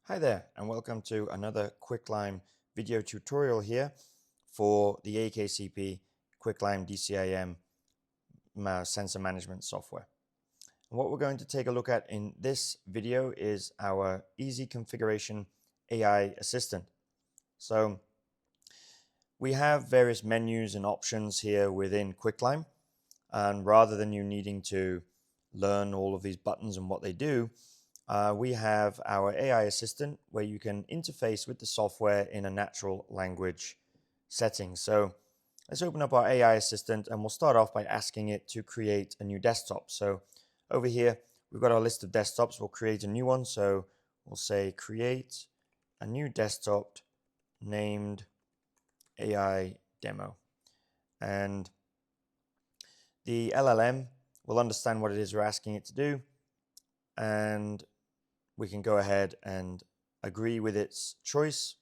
Hi there, and welcome to another Quicklime video tutorial here for the AKCP Quicklime DCIM sensor management software. And what we're going to take a look at in this video is our Easy Configuration AI assistant. So we have various menus and options here within Quicklime, and rather than you needing to learn all of these buttons and what they do, we have our AI assistant where you can interface with the software in a natural language setting. So let's open up our AI assistant and we'll start off by asking it to create a new desktop. So over here, we've got our list of desktops. We'll create a new one. So we'll say create a new desktop named AI demo. And the LLM will understand what it is we're asking it to do. And we can go ahead and agree with its choice.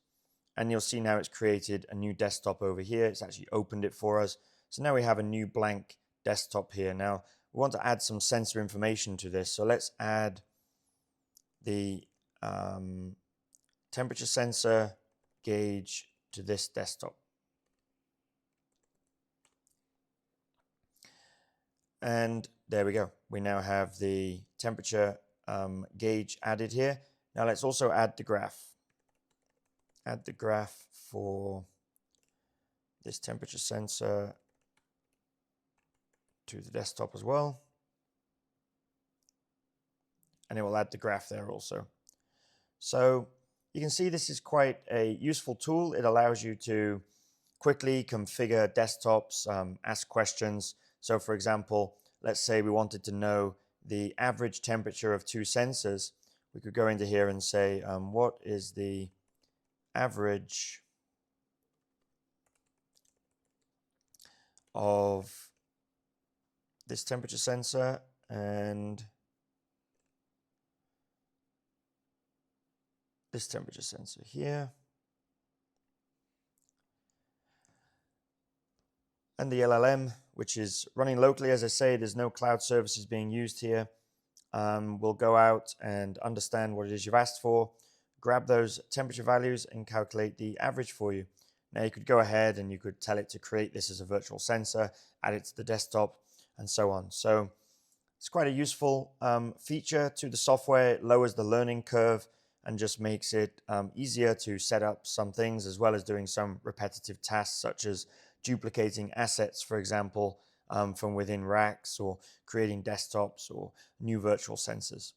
And you'll see now it's created a new desktop over here. It's actually opened it for us. So now we have a new blank desktop here. Now we want to add some sensor information to this. So let's add the temperature sensor gauge to this desktop. And there we go. We now have the temperature gauge added here. Now let's also add the graph. Add the graph for this temperature sensor to the desktop as well. And it will add the graph there also. So you can see this is quite a useful tool. It allows you to quickly configure desktops, ask questions. So for example, let's say we wanted to know the average temperature of two sensors. We could go into here and say, what is the average of this temperature sensor and this temperature sensor here. And the LLM, which is running locally, as I say, there's no cloud services being used here. We'll go out and understand what it is you've asked for, grab those temperature values and calculate the average for you. Now you could go ahead and you could tell it to create this as a virtual sensor, add it to the desktop and so on. So it's quite a useful feature to the software. It lowers the learning curve and just makes it easier to set up some things as well as doing some repetitive tasks such as duplicating assets, for example, from within racks or creating desktops or new virtual sensors.